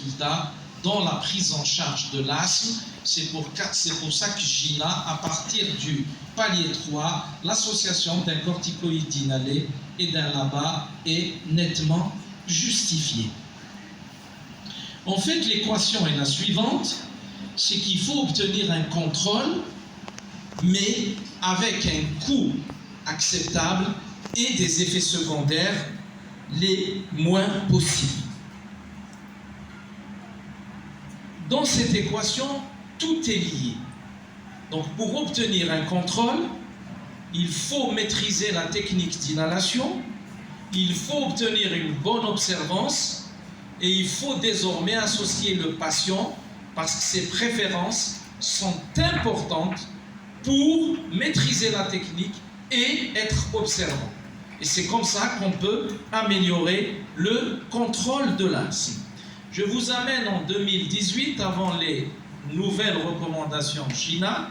résultats dans la prise en charge de l'asthme. C'est pour ça que GINA, à partir du palier 3, l'association d'un corticoïde inhalé et d'un LABA est nettement justifiée. En fait, l'équation est la suivante, c'est qu'il faut obtenir un contrôle, mais avec un coût acceptable et des effets secondaires les moins possibles. Dans cette équation, tout est lié. Donc, pour obtenir un contrôle, il faut maîtriser la technique d'inhalation, il faut obtenir une bonne observance et il faut désormais associer le patient parce que ses préférences sont importantes pour maîtriser la technique et être observant. Et c'est comme ça qu'on peut améliorer le contrôle de l'asthme. Je vous amène en 2018, avant les nouvelles recommandations GINA.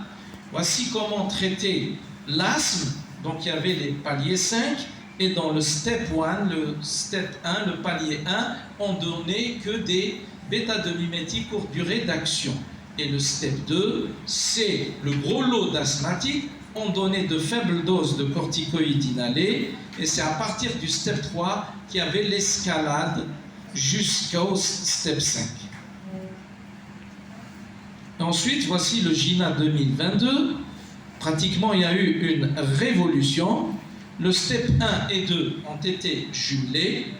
Voici comment traiter l'asthme. Donc il y avait les paliers 5 et dans le step 1, le palier 1, on donnait que des bêta-2-mimétiques courte durée d'action. Et le step 2, c'est le gros lot d'asthmatiques, on donnait de faibles doses de corticoïdes inhalés et c'est à partir du step 3 qu'il y avait l'escalade jusqu'au step 5. Ensuite, voici le GINA 2022. Pratiquement, il y a eu une révolution. Le step 1 et 2 ont été jumelés.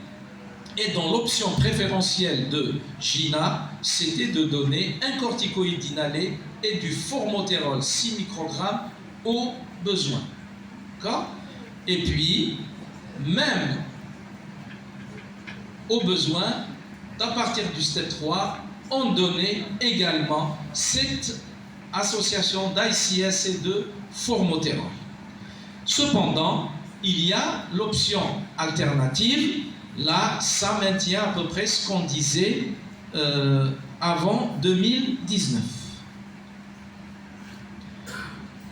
Et dans l'option préférentielle de GINA, c'était de donner un corticoïde inhalé et du formoterol 6 microgrammes au besoin. D'accord ? Et puis, même au besoin, à partir du step 3, on donnait également cette association d'ICS et de formoterol. Cependant, il y a l'option alternative. Là, ça maintient à peu près ce qu'on disait avant 2019.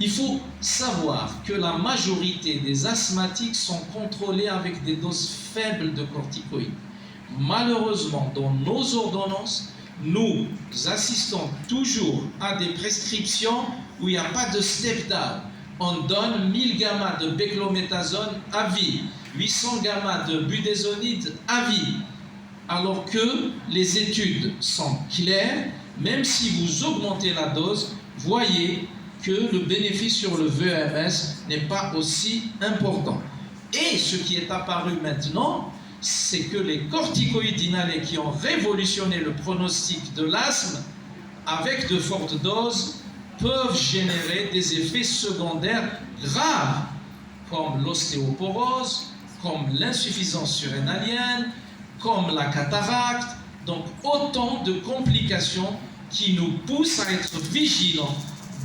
Il faut savoir que la majorité des asthmatiques sont contrôlés avec des doses faibles de corticoïdes. Malheureusement, dans nos ordonnances, nous assistons toujours à des prescriptions où il n'y a pas de step down. On donne 1000 gamma de beclométasone à vie, 800 gamma de budesonide à vie, alors que les études sont claires. Même si vous augmentez la dose, voyez que le bénéfice sur le VMS n'est pas aussi important. Et ce qui est apparu maintenant, c'est que les corticoïdes inhalés qui ont révolutionné le pronostic de l'asthme, avec de fortes doses, peuvent générer des effets secondaires graves, comme l'ostéoporose, comme l'insuffisance surrénalienne, comme la cataracte. Donc autant de complications qui nous poussent à être vigilants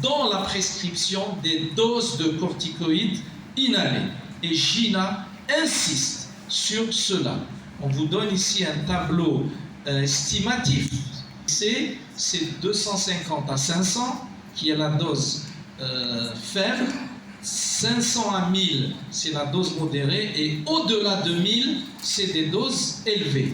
dans la prescription des doses de corticoïdes inhalés. Et GINA insiste sur cela. On vous donne ici un tableau estimatif. C'est 250 à 500 qui est la dose faible, 500 à 1000 c'est la dose modérée et au-delà de 1000 c'est des doses élevées.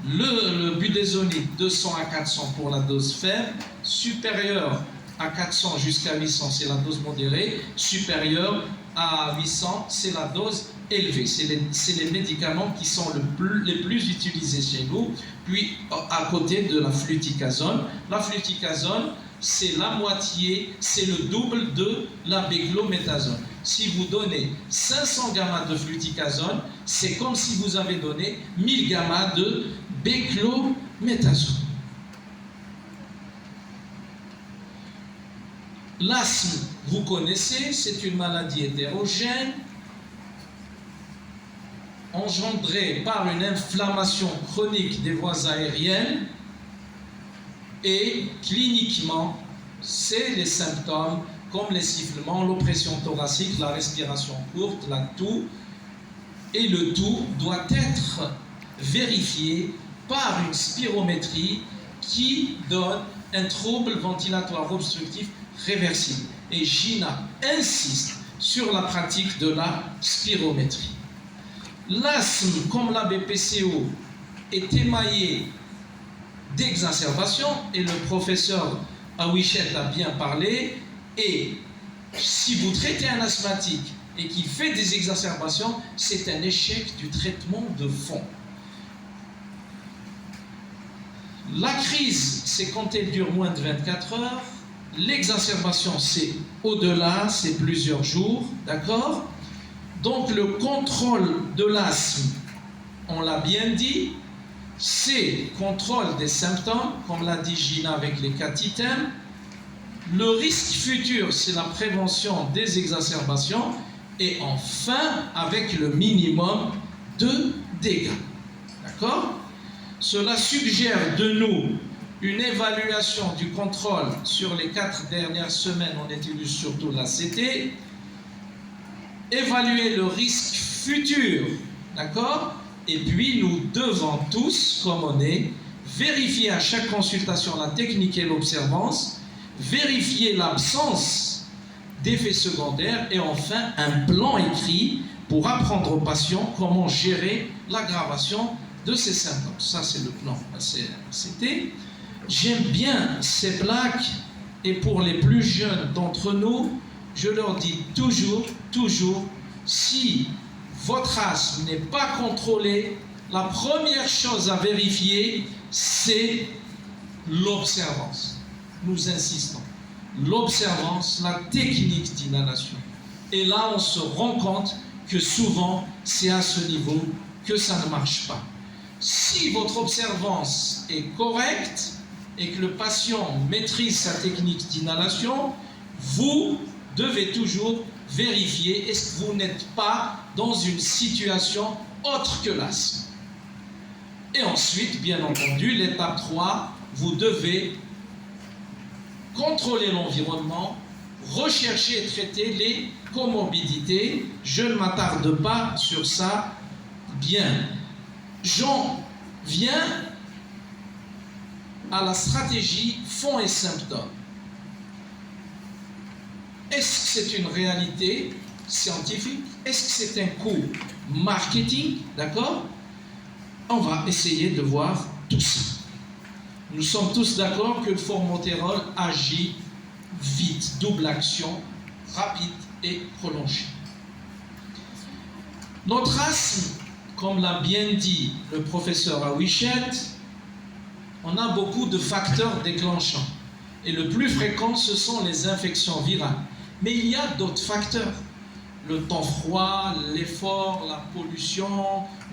Le budesonide 200 à 400 pour la dose faible, supérieur à 400 jusqu'à 800 c'est la dose modérée, supérieure à 800 c'est la dose élevée. C'est les médicaments qui sont les plus utilisés chez nous. Puis à côté de la fluticasone. La fluticasone, c'est la moitié, c'est le double de la beclométasone. Si vous donnez 500 gamma de fluticasone, c'est comme si vous avez donné 1000 gamma de beclométasone. L'asthme, vous connaissez, c'est une maladie hétérogène engendrée par une inflammation chronique des voies aériennes et cliniquement, c'est les symptômes comme les sifflements, l'oppression thoracique, la respiration courte, la toux, et le tout doit être vérifié par une spirométrie qui donne un trouble ventilatoire obstructif réversible. Et GINA insiste sur la pratique de la spirométrie. L'asthme, comme la BPCO, est émaillé d'exacerbation, et le professeur Aouichet a bien parlé, et si vous traitez un asthmatique et qui fait des exacerbations, c'est un échec du traitement de fond. La crise, c'est quand elle dure moins de 24 heures. L'exacerbation, c'est au-delà, c'est plusieurs jours, d'accord? Donc le contrôle de l'asthme, on l'a bien dit, c'est contrôle des symptômes, comme l'a dit Gina avec les 4 items. Le risque futur, c'est la prévention des exacerbations. Et enfin, avec le minimum de dégâts. D'accord? Cela suggère de nous une évaluation du contrôle sur les 4 dernières semaines. On utilise surtout l'ACT. Évaluer le risque futur. D'accord? Et puis, nous devons tous, comme on est, vérifier à chaque consultation la technique et l'observance, vérifier l'absence d'effets secondaires et enfin un plan écrit pour apprendre aux patients comment gérer l'aggravation de ces symptômes. Ça, c'est le plan ACT. J'aime bien ces plaques et pour les plus jeunes d'entre nous, je leur dis toujours, si votre asthme n'est pas contrôlé, la première chose à vérifier, c'est l'observance. Nous insistons. L'observance, la technique d'inhalation. Et là, on se rend compte que souvent, c'est à ce niveau que ça ne marche pas. Si votre observance est correcte et que le patient maîtrise sa technique d'inhalation, vous devez toujours vérifier est-ce que vous n'êtes pas dans une situation autre que l'asthme. Et ensuite, bien entendu, l'étape 3, vous devez contrôler l'environnement, rechercher et traiter les comorbidités. Je ne m'attarde pas sur ça. Bien. J'en viens à la stratégie fonds et symptômes. Est-ce que c'est une réalité scientifique? Est-ce que c'est un coup marketing? D'accord? On va essayer de voir tout ça. Nous sommes tous d'accord que le formoterol agit vite, double action, rapide et prolongée. Notre asthme, comme l'a bien dit le professeur Aouichet, on a beaucoup de facteurs déclenchants. Et le plus fréquent, ce sont les infections virales. Mais il y a d'autres facteurs. Le temps froid, l'effort, la pollution,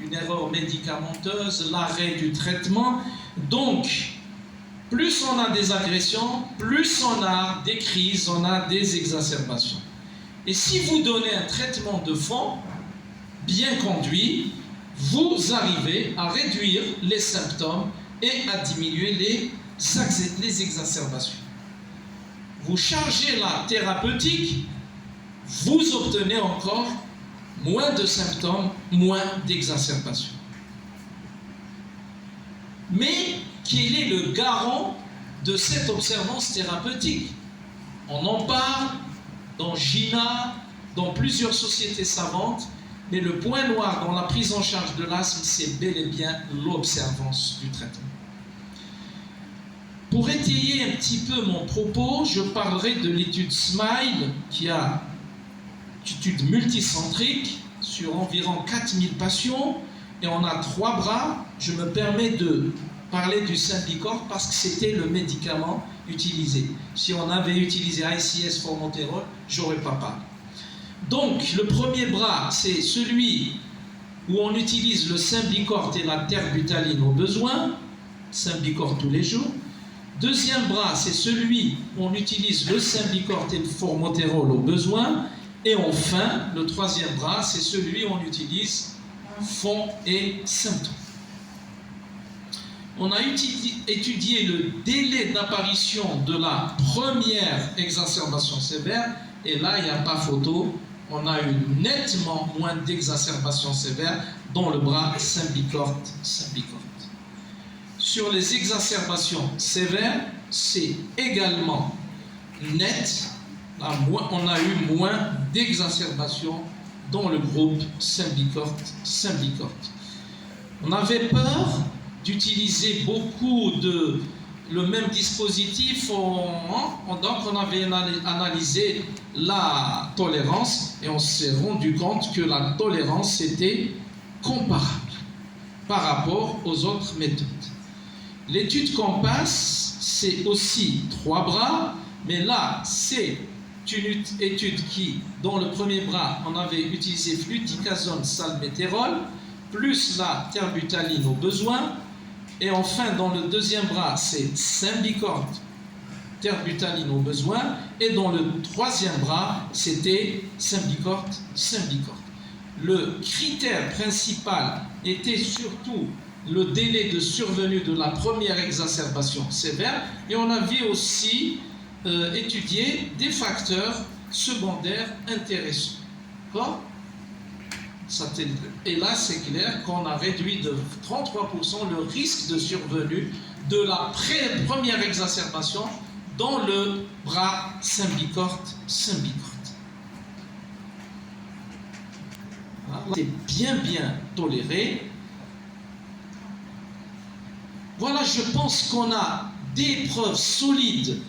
une erreur médicamenteuse, l'arrêt du traitement. Donc, plus on a des agressions, plus on a des crises, on a des exacerbations. Et si vous donnez un traitement de fond bien conduit, vous arrivez à réduire les symptômes et à diminuer les exacerbations. Vous chargez la thérapeutique, vous obtenez encore moins de symptômes, moins d'exacerbations. Mais quel est le garant de cette observance thérapeutique? On en parle dans Gina, dans plusieurs sociétés savantes, mais le point noir dans la prise en charge de l'asthme, c'est bel et bien l'observance du traitement. Pour étayer un petit peu mon propos, je parlerai de l'étude SMILE, qui a une étude multicentrique sur environ 4000 patients, et on a 3 bras. Je me permets de parler du Symbicort parce que c'était le médicament utilisé. Si on avait utilisé ICS formoterol, j'aurais pas parlé. Donc, le premier bras, c'est celui où on utilise le Symbicort et la terbutaline au besoin, Symbicort tous les jours. Deuxième bras, c'est celui où on utilise le Symbicort et le formoterol au besoin. Et enfin, le troisième bras, c'est celui où on utilise fond et symptômes. On a étudié le délai d'apparition de la première exacerbation sévère, et là, il n'y a pas photo. On a eu nettement moins d'exacerbations sévères dans le bras Symbicort. Sur les exacerbations sévères, c'est également net. On a eu moins d'exacerbations dans le groupe Symbicort. On avait peur d'utiliser beaucoup de le même dispositif, donc on avait analysé la tolérance et on s'est rendu compte que la tolérance était comparable par rapport aux autres méthodes. L'étude COMPASS, c'est aussi 3 bras, mais là, c'est une étude qui, dans le premier bras, on avait utilisé fluticasone, salmétérol, plus la terbutaline au besoin. Et enfin, dans le deuxième bras, c'est Symbicort, terbutaline au besoin. Et dans le troisième bras, c'était Symbicort. Le critère principal était surtout le délai de survenue de la première exacerbation sévère. Et on avait aussi étudié des facteurs secondaires intéressants. D'accord ? Et là, c'est clair qu'on a réduit de 33% le risque de survenue de la première exacerbation dans le bras Symbicort. C'est bien toléré. Voilà, je pense qu'on a des preuves solides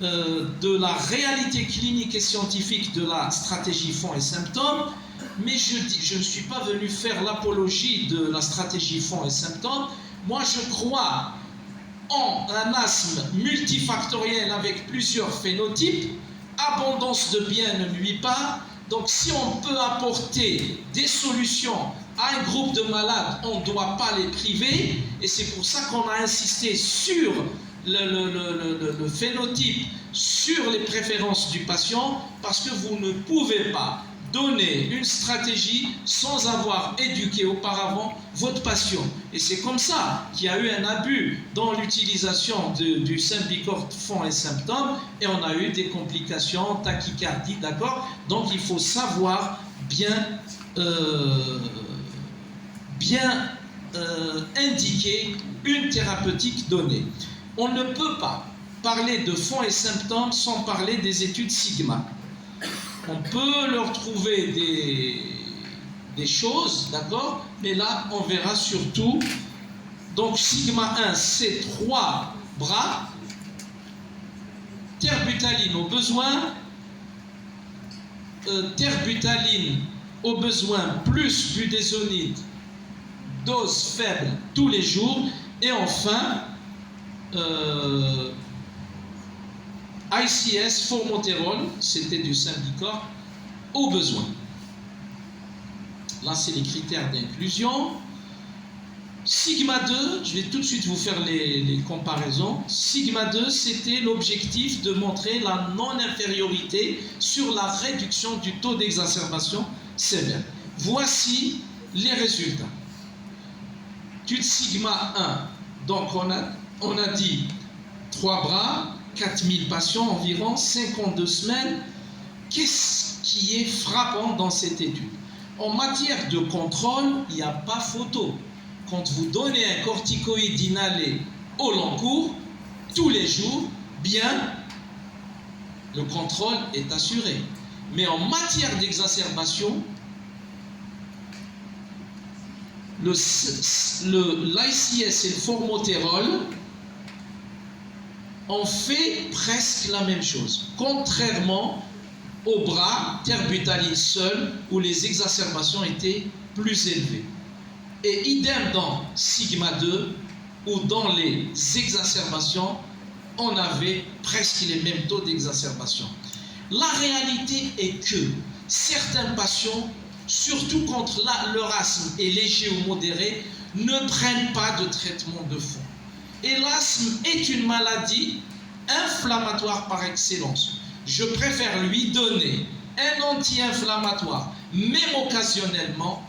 de la réalité clinique et scientifique de la stratégie fonds et symptômes. Mais je ne suis pas venu faire l'apologie de la stratégie fonds et symptômes. Moi, je crois en un asthme multifactoriel avec plusieurs phénotypes. Abondance de biens ne nuit pas. Donc, si on peut apporter des solutions à un groupe de malades, on ne doit pas les priver. Et c'est pour ça qu'on a insisté sur le phénotype, sur les préférences du patient, parce que vous ne pouvez pas donner une stratégie sans avoir éduqué auparavant votre patient. Et c'est comme ça qu'il y a eu un abus dans l'utilisation du Symbicort fonds et symptômes, et on a eu des complications, tachycardie, d'accord? Donc il faut savoir bien indiquer une thérapeutique donnée. On ne peut pas parler de fonds et symptômes sans parler des études Sigma. On peut leur trouver des choses, d'accord? Mais là, on verra surtout. Donc, Sigma 1, c'est 3 bras. Terbutaline au besoin. Terbutaline au besoin plus budesonide, dose faible tous les jours. Et enfin, ICS, formoterol, c'était du Symbicort, au besoin. Là, c'est les critères d'inclusion. Sigma 2, je vais tout de suite vous faire les comparaisons. Sigma 2, c'était l'objectif de montrer la non-infériorité sur la réduction du taux d'exacerbation sévère. Voici les résultats. Étude Sigma 1, donc on a dit 3 bras, 4000 patients environ, 52 semaines. Qu'est-ce qui est frappant dans cette étude? En matière de contrôle, il n'y a pas photo. Quand vous donnez un corticoïde inhalé au long cours, tous les jours, bien, le contrôle est assuré. Mais en matière d'exacerbation, l'ICS et le formoterol ont fait presque la même chose, contrairement au bras terbutaline seul où les exacerbations étaient plus élevées. Et idem dans Sigma 2 où dans les exacerbations on avait presque les mêmes taux d'exacerbation. La réalité est que certains patients, surtout quand leur asthme est léger ou modéré, ne prennent pas de traitement de fond. Et l'asthme est une maladie inflammatoire par excellence. Je préfère lui donner un anti-inflammatoire, même occasionnellement,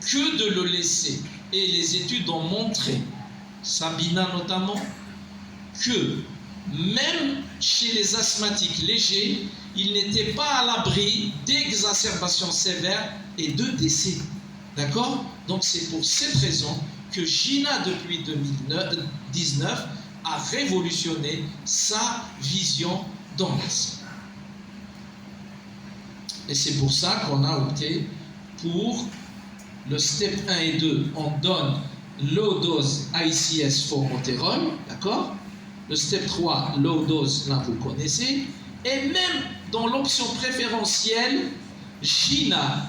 que de le laisser. Et les études ont montré, Sabina notamment, que même chez les asthmatiques légers, ils n'étaient pas à l'abri d'exacerbations sévères et de décès. D'accord? Donc c'est pour cette raison que GINA, depuis 2019, a révolutionné sa vision dans l'asthme. Et c'est pour ça qu'on a opté pour le step 1 et 2. On donne low dose ICS formoterol, d'accord? Le step 3, low dose, là vous connaissez. Et même dans l'option préférentielle, GINA,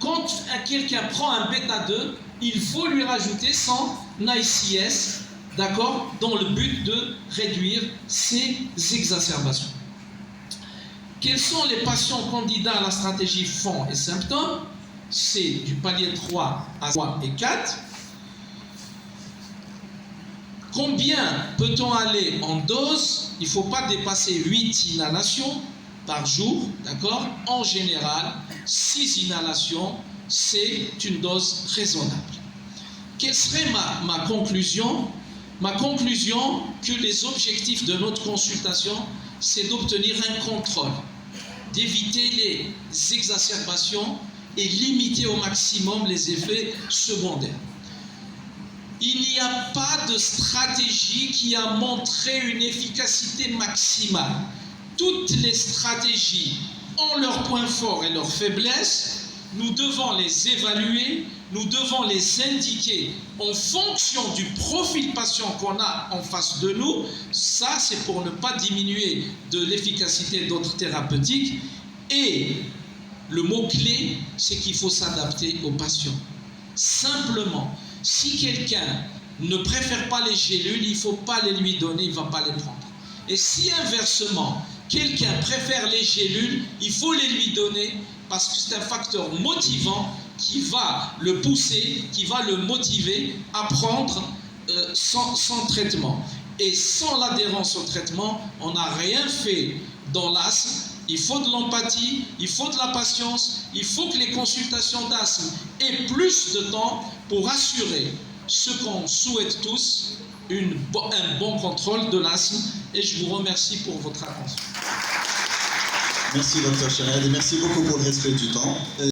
quand quelqu'un prend un bêta 2, il faut lui rajouter son ICS, d'accord, dans le but de réduire ces exacerbations. Quels sont les patients candidats à la stratégie fond et symptômes? C'est du palier 3 à 3 et 4. Combien peut-on aller en dose? Il ne faut pas dépasser 8 inhalations par jour, d'accord? En général, 6 inhalations, c'est une dose raisonnable. Quelle serait ma conclusion? Ma conclusion, que les objectifs de notre consultation, c'est d'obtenir un contrôle, d'éviter les exacerbations et limiter au maximum les effets secondaires. Il n'y a pas de stratégie qui a montré une efficacité maximale. Toutes les stratégies ont leurs points forts et leurs faiblesses. Nous devons les évaluer, nous devons les indiquer en fonction du profil patient qu'on a en face de nous. Ça, c'est pour ne pas diminuer de l'efficacité d'autres thérapeutiques. Et le mot-clé, c'est qu'il faut s'adapter aux patients. Simplement, si quelqu'un ne préfère pas les gélules, il ne faut pas les lui donner, il ne va pas les prendre. Et si inversement, quelqu'un préfère les gélules, il faut les lui donner parce que c'est un facteur motivant qui va le pousser, qui va le motiver à prendre sans traitement. Et sans l'adhérence au traitement, on n'a rien fait dans l'asthme. Il faut de l'empathie, il faut de la patience, il faut que les consultations d'asthme aient plus de temps pour assurer ce qu'on souhaite tous, un bon contrôle de l'asthme. Et je vous remercie pour votre attention. Merci Dr Chared et merci beaucoup pour le respect du temps.